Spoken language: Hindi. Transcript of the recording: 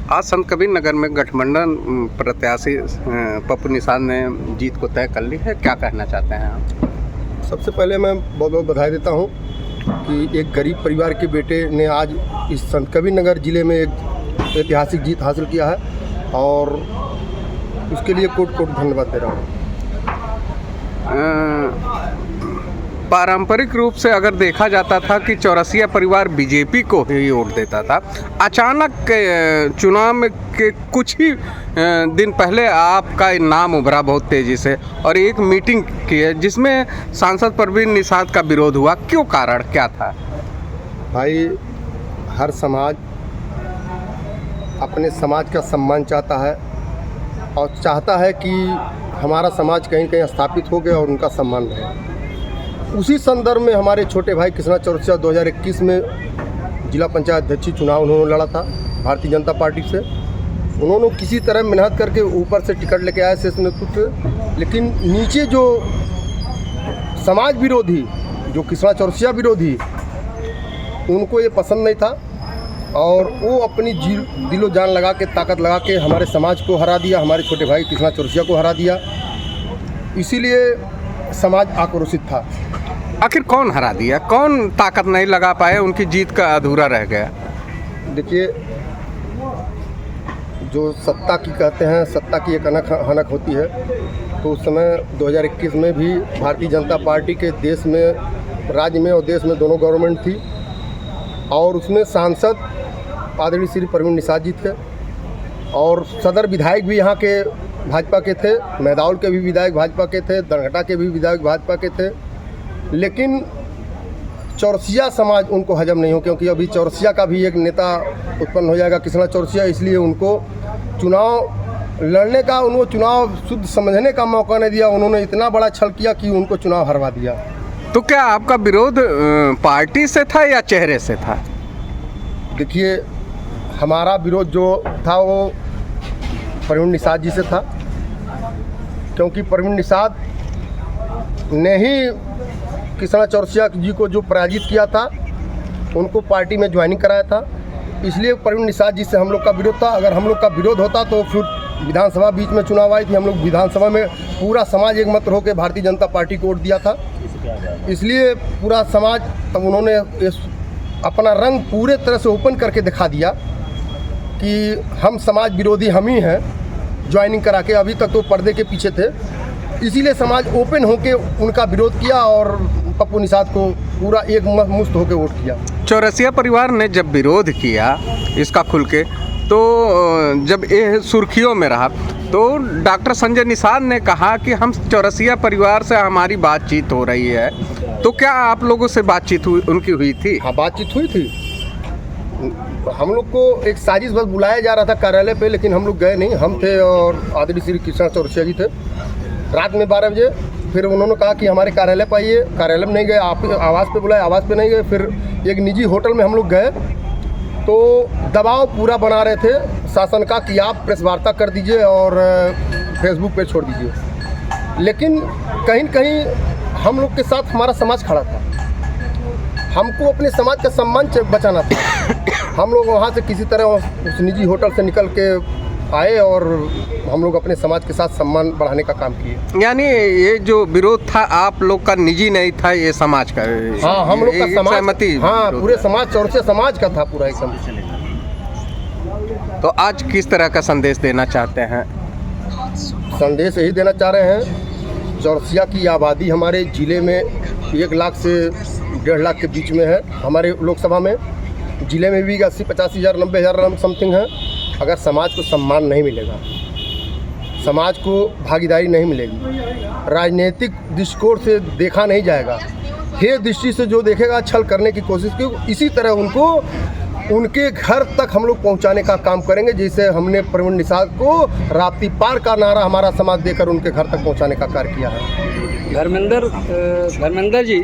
आज संत कबीर नगर में गठबंधन प्रत्याशी पप्पू निषाद ने जीत को तय कर ली है, क्या कहना चाहते हैं आप? सबसे पहले मैं बहुत बहुत बधाई देता हूं कि एक गरीब परिवार के बेटे ने आज इस संत कबीर नगर ज़िले में एक ऐतिहासिक जीत हासिल किया है और उसके लिए कोट कोट धन्यवाद दे रहा हूँ। पारंपरिक रूप से अगर देखा जाता था कि चौरसिया परिवार बीजेपी को ही वोट देता था, अचानक चुनाव के कुछ ही दिन पहले आपका नाम उभरा बहुत तेज़ी से और एक मीटिंग की है जिसमें सांसद परवीन निषाद का विरोध हुआ। क्यों, कारण क्या था? भाई, हर समाज अपने समाज का सम्मान चाहता है और चाहता है कि हमारा समाज कहीं कहीं स्थापित हो गया और उनका सम्मान रहे। उसी संदर्भ में हमारे छोटे भाई कृष्णा चौरसिया 2021 में जिला पंचायत अध्यक्ष चुनाव उन्होंने लड़ा था भारतीय जनता पार्टी से। उन्होंने किसी तरह मेहनत करके ऊपर से टिकट लेके आए शीर्ष नेतृत्व, लेकिन नीचे जो समाज विरोधी, जो कृष्णा चौरसिया विरोधी, उनको ये पसंद नहीं था और वो अपनी दिलो जान लगा के, ताकत लगा के हमारे समाज को हरा दिया, हमारे छोटे भाई कृष्णा चौरसिया को हरा दिया। इसीलिए समाज आक्रोशित था। आखिर कौन हरा दिया, कौन ताकत नहीं लगा पाए, उनकी जीत का अधूरा रह गया? देखिए, जो सत्ता की कहते हैं, सत्ता की एक हनक होती है, तो उस समय 2021 में भी भारतीय जनता पार्टी के देश में, राज्य में और देश में दोनों गवर्नमेंट थी और उसमें सांसद आदरणीय श्री परवीन निषाद जी थे और सदर विधायक भी यहाँ के भाजपा के थे, मैदाउल के भी विधायक भाजपा के थे, दरघटा के भी विधायक भाजपा के थे। लेकिन चौरसिया समाज उनको हजम नहीं हो, क्योंकि अभी चौरसिया का भी एक नेता उत्पन्न हो जाएगा कृष्णा चौरसिया, इसलिए उनको चुनाव लड़ने का, उनको चुनाव शुद्ध समझने का मौका नहीं दिया। उन्होंने इतना बड़ा छल किया कि उनको चुनाव हरवा दिया। तो क्या आपका विरोध पार्टी से था या चेहरे से था? देखिए, हमारा विरोध जो था वो परवीन निषाद जी से था, क्योंकि परवीन निषाद ने ही कृष्णा चौरसिया जी को जो पराजित किया था, उनको पार्टी में ज्वाइनिंग कराया था, इसलिए परवीन निषाद जी से हम लोग का विरोध था। अगर हम लोग का विरोध होता तो फिर विधानसभा बीच में चुनाव आई थी, हम लोग विधानसभा में पूरा समाज एक मत होकर भारतीय जनता पार्टी को वोट दिया था, इसलिए पूरा समाज, तब उन्होंने अपना रंग पूरे तरह से ओपन करके दिखा दिया कि हम समाज विरोधी हम ही हैं, ज्वाइनिंग करा के। अभी तक तो पर्दे के पीछे थे, इसीलिए समाज ओपन होके उनका विरोध किया और पप्पू निषाद को पूरा एक मुश्त होकर वोट किया। चौरसिया परिवार ने जब विरोध किया इसका खुल के, तो जब ये सुर्खियों में रहा, तो डॉक्टर संजय निषाद ने कहा कि हम चौरसिया परिवार से हमारी बातचीत हो रही है। तो क्या आप लोगों से बातचीत उनकी हुई थी? हाँ, बातचीत हुई थी। हम लोग को एक साजिश बस बुलाया जा रहा था कार्यालय पे, लेकिन हम लोग गए नहीं। हम थे और आदरणीय श्री कृष्णा चौरसिया जी थे। रात में 12 बजे फिर उन्होंने कहा कि हमारे कार्यालय पर आइए। कार्यालय में नहीं गए, आप आवास पे बुलाए, आवास पे नहीं गए। फिर एक निजी होटल में हम लोग गए तो दबाव पूरा बना रहे थे शासन का कि आप प्रेस वार्ता कर दीजिए और फेसबुक पे छोड़ दीजिए। लेकिन कहीं न कहीं हम लोग के साथ हमारा समाज खड़ा था, हमको अपने समाज का सम्मान बचाना था। हम लोग वहाँ से किसी तरह उस निजी होटल से निकल के आए और हम लोग अपने समाज के साथ सम्मान बढ़ाने का काम किए। यानी ये जो विरोध था आप लोग का निजी नहीं था, ये समाज का? हाँ, हम लोग का समाज, सहमति? हाँ, पूरे समाज, चौरसिया समाज का था पूरा एकदम। तो आज किस तरह का संदेश देना चाहते हैं? संदेश यही देना चाह रहे हैं, चौरसिया की आबादी हमारे ज़िले में 1 लाख से 1.5 लाख के बीच में है। हमारे लोकसभा में, ज़िले में भी 80-85 हज़ार 90 हज़ार समथिंग है। अगर समाज को सम्मान नहीं मिलेगा, समाज को भागीदारी नहीं मिलेगी, राजनीतिक दृष्टिकोण से देखा नहीं जाएगा, हे दृष्टि से जो देखेगा छल करने की कोशिश की, इसी तरह उनको उनके घर तक हम लोग पहुंचाने का काम करेंगे। जैसे हमने परवीन निषाद को राप्ती पार का नारा हमारा समाज देकर उनके घर तक पहुंचाने का कार्य किया है। धर्मेंद्र जी